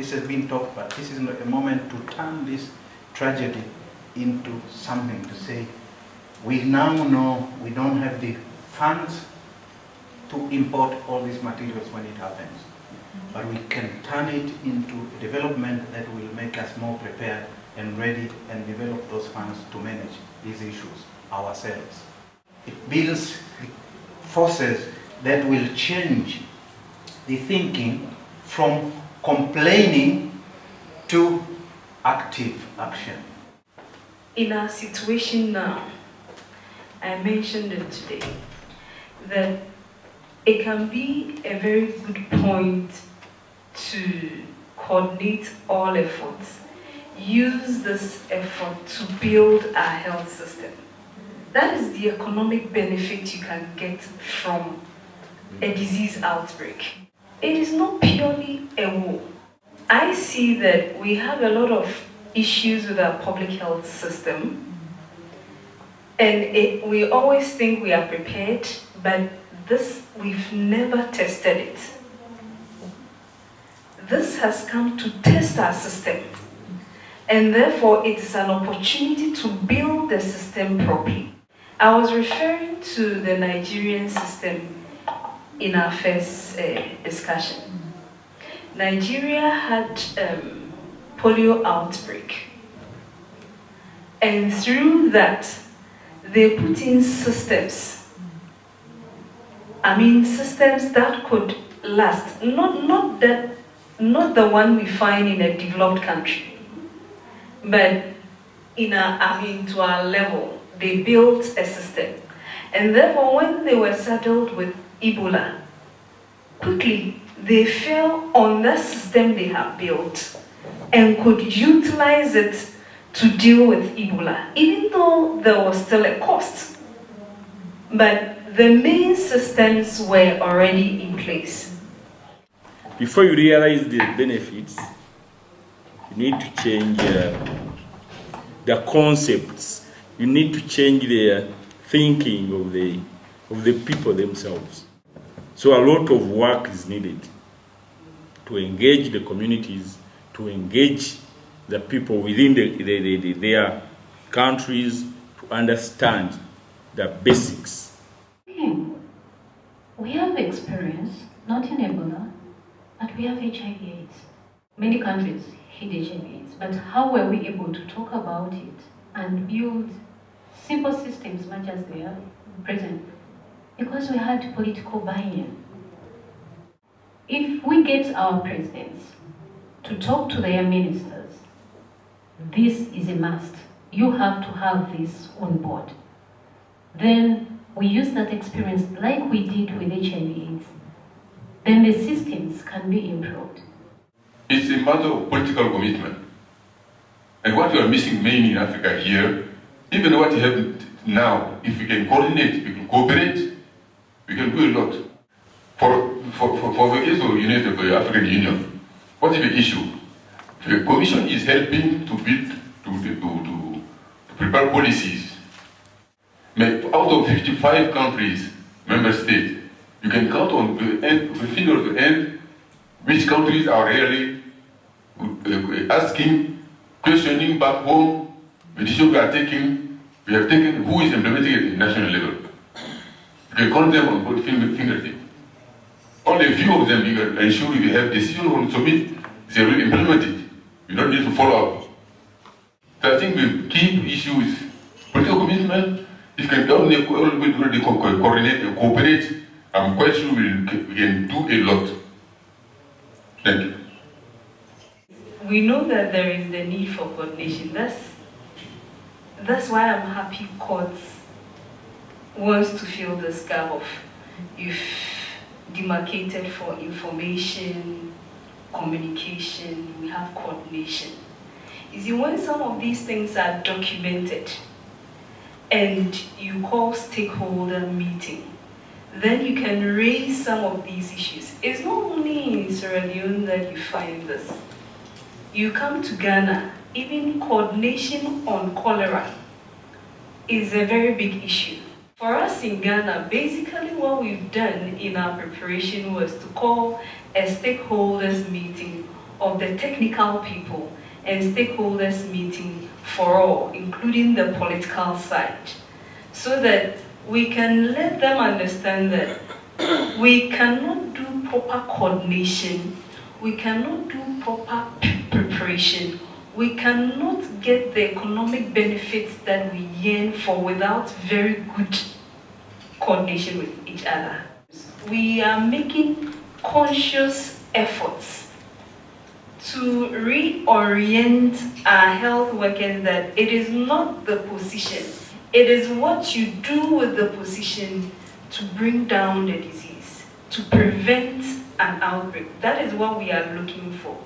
this has been talked about. This is a moment to turn this tragedy into something to say, we now know we don't have the funds to import all these materials when it happens, but we can turn it into a development that will make us more prepared and ready and develop those funds to manage these issues ourselves. It builds the forces that will change the thinking from complaining to active action. In our situation now, I mentioned it today, that it can be a very good point to coordinate all efforts, use this effort to build our health system. That is the economic benefit you can get from a disease outbreak. It is not purely a war. I see that we have a lot of issues with our public health system, and we always think we are prepared, but we've never tested it. This has come to test our system, and therefore it is an opportunity to build the system properly. I was referring to the Nigerian system in our first discussion. Nigeria had polio outbreak, and through that they put in systems. Systems that could last, not the one we find in a developed country, but to our level, they built a system. And therefore, when they were saddled with Ebola, quickly they fell on that system they have built and could utilize it to deal with Ebola, even though there was still a cost. But the main systems were already in place. Before you realize the benefits, you need to change the concepts. You need to change the thinking of the people themselves. So a lot of work is needed to engage the communities, to engage the people within their countries to understand the basics. We have experience, not in Ebola, but we have HIV/AIDS. Many countries hid HIV/AIDS, but how were we able to talk about it and build simple systems much as they are present? Because we had political buy-in. If we get our presidents to talk to their ministers, this is a must. You have to have this on board. Then we use that experience like we did with HIV/AIDS. Then the systems can be improved. It's a matter of political commitment. And what we are missing mainly in Africa here, even what we have now, if we can coordinate, we can cooperate, we can do a lot. For the case of the African Union, what is the issue? The Commission is helping to build, to prepare policies. Out of 55 countries, member states, you can count on the finger of the end which countries are really asking, questioning back home, the decision we have taken, who is implementing it at national level. You can count them on both fingertips. Only a few of them you can ensure if you have decision on submit, they will implement it. You don't need to follow up. So I think the key issue is political commitment. If you can coordinate and cooperate, I'm quite sure we can do a lot. Thank you. We know that there is the need for coordination. That's why I'm happy courts wants to fill this gap of you've demarcated for information, communication, we have coordination. You see, when some of these things are documented and you call stakeholder meeting, then you can raise some of these issues. It's not only in Sierra Leone that you find this. You come to Ghana, even coordination on cholera is a very big issue. For us in Ghana, basically what we've done in our preparation was to call a stakeholders meeting of the technical people and stakeholders meeting for all, including the political side, so that we can let them understand that we cannot do proper coordination, we cannot do proper preparation, we cannot get the economic benefits that we yearn for without very good coordination with each other. We are making conscious efforts to reorient our health workers that it is not the position, it is what you do with the position to bring down the disease, to prevent an outbreak. That is what we are looking for.